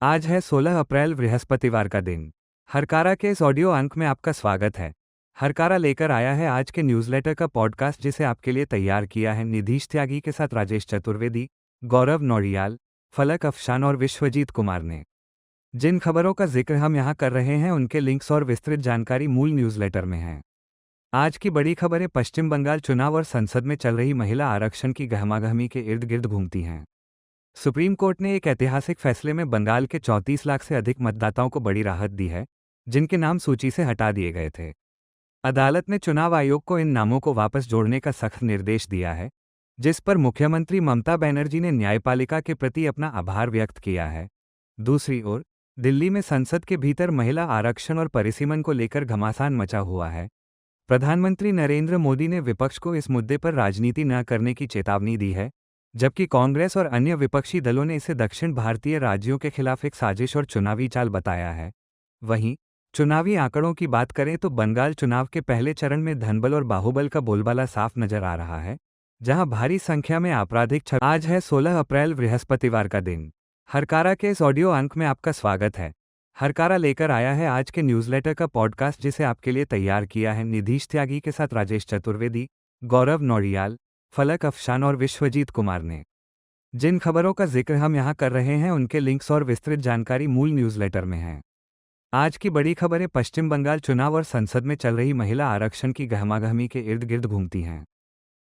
आज है 16 अप्रैल बृहस्पतिवार का दिन। हरकारा के इस ऑडियो अंक में आपका स्वागत है। हरकारा लेकर आया है आज के न्यूज़लेटर का पॉडकास्ट, जिसे आपके लिए तैयार किया है निधीश त्यागी के साथ राजेश चतुर्वेदी, गौरव नौडियाल, फलक अफशान और विश्वजीत कुमार ने। जिन खबरों का जिक्र हम यहाँ कर रहे हैं उनके लिंक्स और विस्तृत जानकारी मूल न्यूज़लेटर में है। आज की बड़ी खबरें पश्चिम बंगाल चुनाव और संसद में चल रही महिला आरक्षण की गहमागहमी के इर्द गिर्द घूमती हैं। सुप्रीम कोर्ट ने एक ऐतिहासिक फैसले में बंगाल के 34 लाख से अधिक मतदाताओं को बड़ी राहत दी है, जिनके नाम सूची से हटा दिए गए थे। अदालत ने चुनाव आयोग को इन नामों को वापस जोड़ने का सख्त निर्देश दिया है, जिस पर मुख्यमंत्री ममता बनर्जी ने न्यायपालिका के प्रति अपना आभार व्यक्त किया है। दूसरी ओर, दिल्ली में संसद के भीतर महिला आरक्षण और परिसीमन को लेकर घमासान मचा हुआ है। प्रधानमंत्री नरेंद्र मोदी ने विपक्ष को इस मुद्दे पर राजनीति न करने की चेतावनी दी है, जबकि कांग्रेस और अन्य विपक्षी दलों ने इसे दक्षिण भारतीय राज्यों के खिलाफ एक साजिश और चुनावी चाल बताया है। वहीं चुनावी आंकड़ों की बात करें तो बंगाल चुनाव के पहले चरण में धनबल और बाहुबल का बोलबाला साफ नजर आ रहा है, जहां भारी संख्या में आपराधिक आज है 16 अप्रैल बृहस्पतिवार का दिन। हरकारा के इस ऑडियो अंक में आपका स्वागत है। हरकारा लेकर आया है आज के न्यूज़लेटर का पॉडकास्ट, जिसे आपके लिए तैयार किया है निधीश त्यागी के साथ राजेश चतुर्वेदी, गौरव नौडियाल, फलक अफशान और विश्वजीत कुमार ने। जिन खबरों का जिक्र हम यहाँ कर रहे हैं उनके लिंक्स और विस्तृत जानकारी मूल न्यूज़लेटर में है। आज की बड़ी खबरें पश्चिम बंगाल चुनाव और संसद में चल रही महिला आरक्षण की गहमागहमी के इर्द गिर्द घूमती हैं।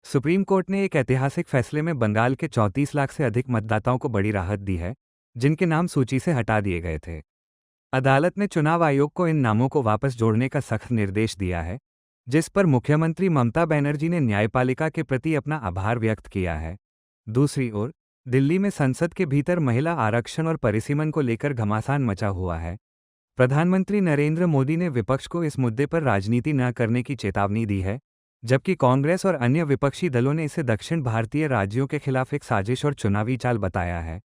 सुप्रीम कोर्ट ने एक ऐतिहासिक फैसले में बंगाल के 34 लाख से अधिक मतदाताओं को बड़ी राहत दी है, जिनके नाम सूची से हटा दिए गए थे। अदालत ने चुनाव आयोग को इन नामों को वापस जोड़ने का सख्त निर्देश दिया है, जिस पर मुख्यमंत्री ममता बनर्जी ने न्यायपालिका के प्रति अपना आभार व्यक्त किया है। दूसरी ओर, दिल्ली में संसद के भीतर महिला आरक्षण और परिसीमन को लेकर घमासान मचा हुआ है। प्रधानमंत्री नरेंद्र मोदी ने विपक्ष को इस मुद्दे पर राजनीति न करने की चेतावनी दी है, जबकि कांग्रेस और अन्य विपक्षी दलों ने इसे दक्षिण भारतीय राज्यों के खिलाफ एक साजिश और चुनावी चाल बताया है।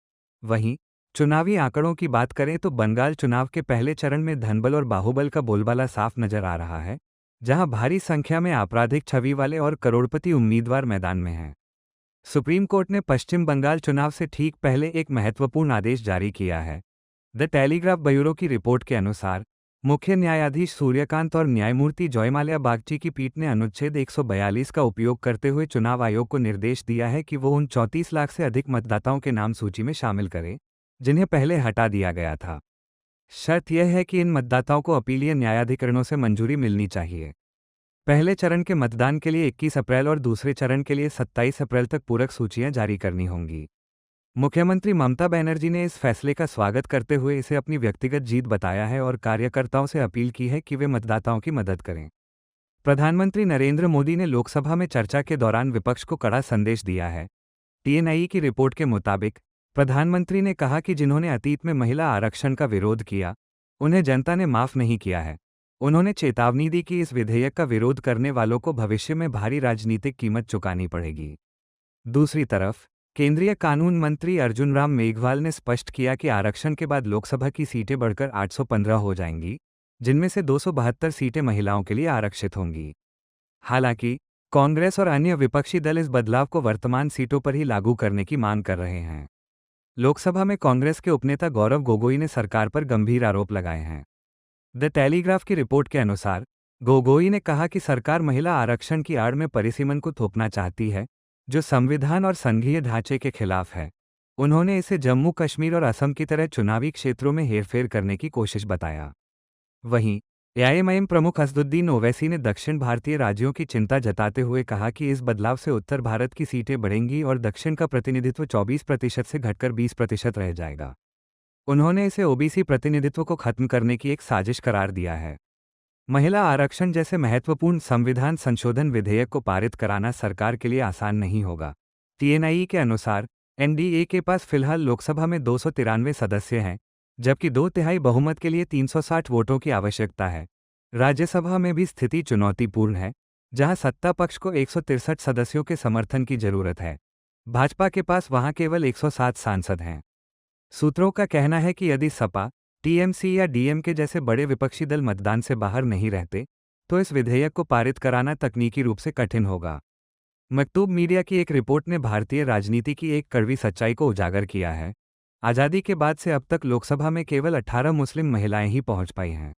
वहीं चुनावी आंकड़ों की बात करें तो बंगाल चुनाव के पहले चरण में धनबल और बाहुबल का बोलबाला साफ नजर आ रहा है, जहां भारी संख्या में आपराधिक छवि वाले और करोड़पति उम्मीदवार मैदान में हैं। सुप्रीम कोर्ट ने पश्चिम बंगाल चुनाव से ठीक पहले एक महत्वपूर्ण आदेश जारी किया है। द टेलीग्राफ ब्यूरो की रिपोर्ट के अनुसार मुख्य न्यायाधीश सूर्यकांत और न्यायमूर्ति जयमाल्या बागची की पीठ ने अनुच्छेद 142 का उपयोग करते हुए चुनाव आयोग को निर्देश दिया है कि वो उन 34 लाख से अधिक मतदाताओं के नाम सूची में शामिल करे, जिन्हें पहले हटा दिया गया था। शर्त यह है कि इन मतदाताओं को अपीलीय न्यायाधिकरणों से मंजूरी मिलनी चाहिए। पहले चरण के मतदान के लिए 21 अप्रैल और दूसरे चरण के लिए 27 अप्रैल तक पूरक सूचियां जारी करनी होंगी। मुख्यमंत्री ममता बनर्जी ने इस फैसले का स्वागत करते हुए इसे अपनी व्यक्तिगत जीत बताया है और कार्यकर्ताओं से अपील की है कि वे मतदाताओं की मदद करें। प्रधानमंत्री नरेंद्र मोदी ने लोकसभा में चर्चा के दौरान विपक्ष को कड़ा संदेश दिया है। टीएनआई की रिपोर्ट के मुताबिक प्रधानमंत्री ने कहा कि जिन्होंने अतीत में महिला आरक्षण का विरोध किया, उन्हें जनता ने माफ नहीं किया है। उन्होंने चेतावनी दी कि इस विधेयक का विरोध करने वालों को भविष्य में भारी राजनीतिक कीमत चुकानी पड़ेगी। दूसरी तरफ, केंद्रीय कानून मंत्री अर्जुन राम मेघवाल ने स्पष्ट किया कि आरक्षण के बाद लोकसभा की सीटें बढ़कर 815 हो जाएंगी, जिनमें से 272 सीटें महिलाओं के लिए आरक्षित होंगी। हालांकि कांग्रेस और अन्य विपक्षी दल इस बदलाव को वर्तमान सीटों पर ही लागू करने की मांग कर रहे हैं। लोकसभा में कांग्रेस के उपनेता गौरव गोगोई ने सरकार पर गंभीर आरोप लगाए हैं। द टेलीग्राफ की रिपोर्ट के अनुसार गोगोई ने कहा कि सरकार महिला आरक्षण की आड़ में परिसीमन को थोपना चाहती है, जो संविधान और संघीय ढांचे के खिलाफ है। उन्होंने इसे जम्मू कश्मीर और असम की तरह चुनावी क्षेत्रों में हेरफेर करने की कोशिश बताया। वहीं एआईएमआईएम प्रमुख असदुद्दीन ओवैसी ने दक्षिण भारतीय राज्यों की चिंता जताते हुए कहा कि इस बदलाव से उत्तर भारत की सीटें बढ़ेंगी और दक्षिण का प्रतिनिधित्व 24% से घटकर 20% रह जाएगा। उन्होंने इसे ओबीसी प्रतिनिधित्व को खत्म करने की एक साजिश करार दिया है। महिला आरक्षण जैसे महत्वपूर्ण संविधान संशोधन विधेयक को पारित कराना सरकार के लिए आसान नहीं होगा। टीएनआई के अनुसार एनडीए के पास फिलहाल लोकसभा में 293 सदस्य हैं, जबकि 2/3 बहुमत के लिए 360 वोटों की आवश्यकता है। राज्यसभा में भी स्थिति चुनौतीपूर्ण है, जहां सत्ता पक्ष को 163 सदस्यों के समर्थन की जरूरत है। भाजपा के पास वहां केवल 107 सांसद हैं। सूत्रों का कहना है कि यदि सपा, टीएमसी या डीएमके जैसे बड़े विपक्षी दल मतदान से बाहर नहीं रहते, तो इस विधेयक को पारित कराना तकनीकी रूप से कठिन होगा। मकतूब मीडिया की एक रिपोर्ट ने भारतीय राजनीति की एक कड़वी सच्चाई को उजागर किया है। आज़ादी के बाद से अब तक लोकसभा में केवल 18 मुस्लिम महिलाएं ही पहुंच पाई हैं।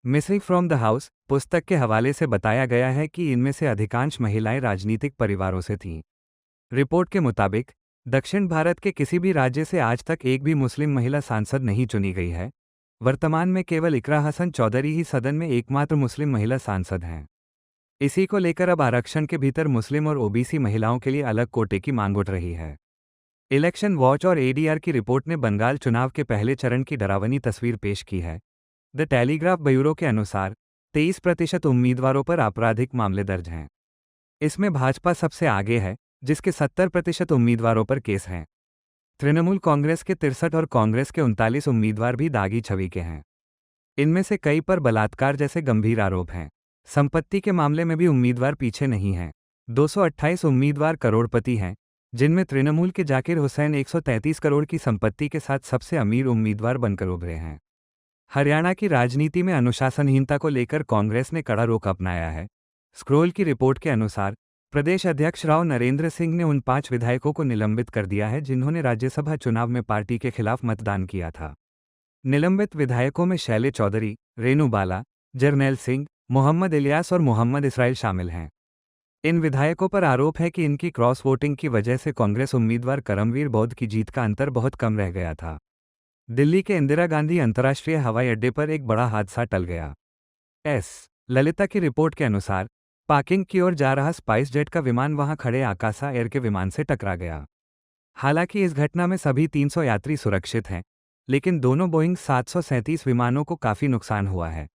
मिसिंग फ्रॉम द हाउस पुस्तक के हवाले से बताया गया है कि इनमें से अधिकांश महिलाएं राजनीतिक परिवारों से थीं। रिपोर्ट के मुताबिक दक्षिण भारत के किसी भी राज्य से आज तक एक भी मुस्लिम महिला सांसद नहीं चुनी गई है। वर्तमान में केवल इकरा हसन चौधरी ही सदन में एकमात्र मुस्लिम महिला सांसद हैं। इसी को लेकर अब आरक्षण के भीतर मुस्लिम और ओबीसी महिलाओं के लिए अलग कोटे की मांग उठ रही है। इलेक्शन वॉच और एडीआर की रिपोर्ट ने बंगाल चुनाव के पहले चरण की डरावनी तस्वीर पेश की है। द टेलीग्राफ ब्यूरो के अनुसार 23% उम्मीदवारों पर आपराधिक मामले दर्ज हैं। इसमें भाजपा सबसे आगे है, जिसके 70% उम्मीदवारों पर केस हैं। तृणमूल कांग्रेस के 63 और कांग्रेस के 39 उम्मीदवार भी दागी छवि के हैं। इनमें से कई पर बलात्कार जैसे गंभीर आरोप हैं। संपत्ति के मामले में भी उम्मीदवार पीछे नहीं हैं। 228 उम्मीदवार करोड़पति हैं, जिनमें तृणमूल के जाकिर हुसैन 133 करोड़ की संपत्ति के साथ सबसे अमीर उम्मीदवार बनकर उभरे हैं। हरियाणा की राजनीति में अनुशासनहीनता को लेकर कांग्रेस ने कड़ा रुख अपनाया है। स्क्रोल की रिपोर्ट के अनुसार प्रदेश अध्यक्ष राव नरेंद्र सिंह ने उन 5 विधायकों को निलंबित कर दिया है जिन्होंने राज्यसभा चुनाव में पार्टी के खिलाफ मतदान किया था। निलंबित विधायकों में शैले चौधरी, रेणु बाला, जरनैल सिंह, मोहम्मद इलियास और मोहम्मद इसराइल शामिल हैं। इन विधायकों पर आरोप है कि इनकी क्रॉस वोटिंग की वजह से कांग्रेस उम्मीदवार करमवीर बौद्ध की जीत का अंतर बहुत कम रह गया था। दिल्ली के इंदिरा गांधी अंतर्राष्ट्रीय हवाई अड्डे पर एक बड़ा हादसा टल गया। ललिता की रिपोर्ट के अनुसार पार्किंग की ओर जा रहा स्पाइस जेट का विमान वहां खड़े आकाशा एयर के विमान से टकरा गया। हालांकि इस घटना में सभी 300 यात्री सुरक्षित हैं, लेकिन दोनों बोइंग 737 विमानों को काफी नुकसान हुआ है।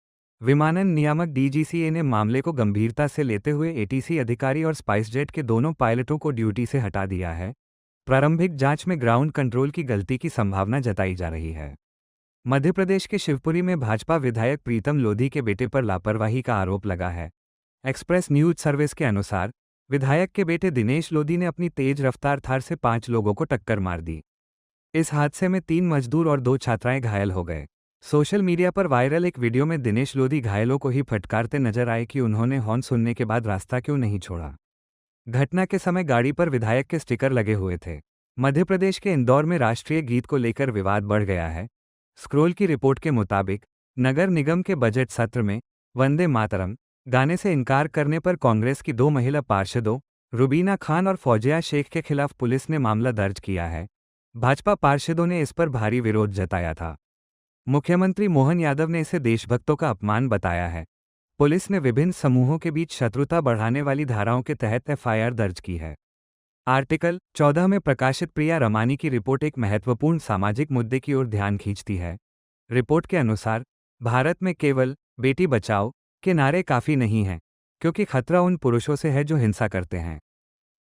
विमानन नियामक डीजीसीए ने मामले को गंभीरता से लेते हुए एटीसी अधिकारी और स्पाइस जेट के दोनों पायलटों को ड्यूटी से हटा दिया है। प्रारंभिक जांच में ग्राउंड कंट्रोल की गलती की संभावना जताई जा रही है। मध्य प्रदेश के शिवपुरी में भाजपा विधायक प्रीतम लोधी के बेटे पर लापरवाही का आरोप लगा है। एक्सप्रेस न्यूज सर्विस के अनुसार विधायक के बेटे दिनेश लोधी ने अपनी तेज रफ्तार थार से 5 लोगों को टक्कर मार दी। इस हादसे में 3 मजदूर और 2 छात्राएं घायल हो गए। सोशल मीडिया पर वायरल एक वीडियो में दिनेश लोधी घायलों को ही फटकारते नजर आए कि उन्होंने हॉर्न सुनने के बाद रास्ता क्यों नहीं छोड़ा। घटना के समय गाड़ी पर विधायक के स्टिकर लगे हुए थे। मध्य प्रदेश के इंदौर में राष्ट्रीय गीत को लेकर विवाद बढ़ गया है। स्क्रोल की रिपोर्ट के मुताबिक नगर निगम के बजट सत्र में वंदे मातरम गाने से इनकार करने पर कांग्रेस की 2 महिला पार्षदों रुबीना खान और फौजिया शेख के खिलाफ पुलिस ने मामला दर्ज किया है। भाजपा पार्षदों ने इस पर भारी विरोध जताया था। मुख्यमंत्री मोहन यादव ने इसे देशभक्तों का अपमान बताया है। पुलिस ने विभिन्न समूहों के बीच शत्रुता बढ़ाने वाली धाराओं के तहत एफआईआर दर्ज की है। आर्टिकल 14 में प्रकाशित प्रिया रमानी की रिपोर्ट एक महत्वपूर्ण सामाजिक मुद्दे की ओर ध्यान खींचती है। रिपोर्ट के अनुसार भारत में केवल बेटी बचाओ के नारे काफ़ी नहीं हैं, क्योंकि खतरा उन पुरुषों से है जो हिंसा करते हैं।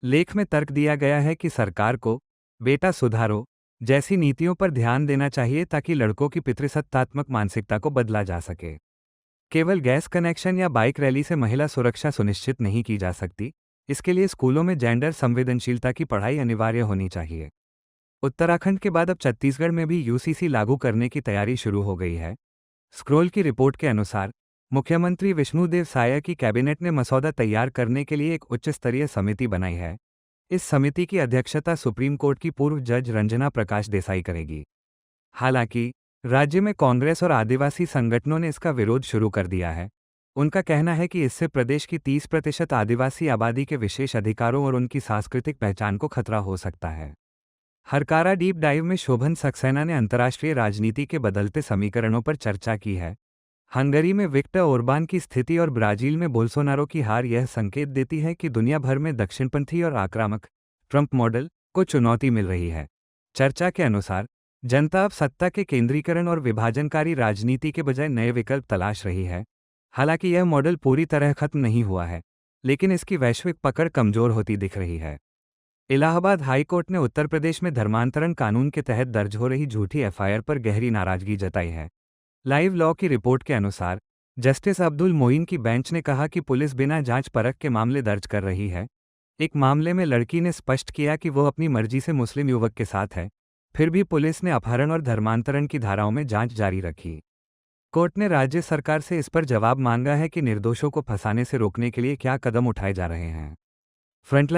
लेख में तर्क दिया गया है कि सरकार को बेटा सुधारो जैसी नीतियों पर ध्यान देना चाहिए ताकि लड़कों की पितृसत्तात्मक मानसिकता को बदला जा सके। केवल गैस कनेक्शन या बाइक रैली से महिला सुरक्षा सुनिश्चित नहीं की जा सकती। इसके लिए स्कूलों में जेंडर संवेदनशीलता की पढ़ाई अनिवार्य होनी चाहिए। उत्तराखंड के बाद अब छत्तीसगढ़ में भी यूसीसी लागू करने की तैयारी शुरू हो गई है। स्क्रोल की रिपोर्ट के अनुसार मुख्यमंत्री विष्णुदेव साय की कैबिनेट ने मसौदा तैयार करने के लिए एक उच्च स्तरीय समिति बनाई है। इस समिति की अध्यक्षता सुप्रीम कोर्ट की पूर्व जज रंजना प्रकाश देसाई करेगी। हालांकि राज्य में कांग्रेस और आदिवासी संगठनों ने इसका विरोध शुरू कर दिया है। उनका कहना है कि इससे प्रदेश की 30% आदिवासी आबादी के विशेष अधिकारों और उनकी सांस्कृतिक पहचान को खतरा हो सकता है। हरकारा डीप डाइव में शोभन सक्सेना ने अंतर्राष्ट्रीय राजनीति के बदलते समीकरणों पर चर्चा की है। हंगरी में विक्टर ओरबान की स्थिति और ब्राजील में बोल्सोनारो की हार यह संकेत देती है कि दुनिया भर में दक्षिणपंथी और आक्रामक ट्रंप मॉडल को चुनौती मिल रही है। चर्चा के अनुसार जनता अब सत्ता के केंद्रीकरण और विभाजनकारी राजनीति के बजाय नए विकल्प तलाश रही है। हालांकि यह मॉडल पूरी तरह खत्म नहीं हुआ है, लेकिन इसकी वैश्विक पकड़ कमजोर होती दिख रही है। इलाहाबाद हाई कोर्ट ने उत्तर प्रदेश में धर्मांतरण कानून के तहत दर्ज हो रही झूठी एफआईआर पर गहरी नाराजगी जताई है। लाइव लॉ की रिपोर्ट के अनुसार जस्टिस अब्दुल मोइन की बेंच ने कहा कि पुलिस बिना जांच परख के मामले दर्ज कर रही है। एक मामले में लड़की ने स्पष्ट किया कि वो अपनी मर्जी से मुस्लिम युवक के साथ है, फिर भी पुलिस ने अपहरण और धर्मांतरण की धाराओं में जांच जारी रखी। कोर्ट ने राज्य सरकार से इस पर जवाब मांगा है कि निर्दोषों को फंसाने से रोकने के लिए क्या कदम उठाए जा रहे हैं। फ्रंटलाइन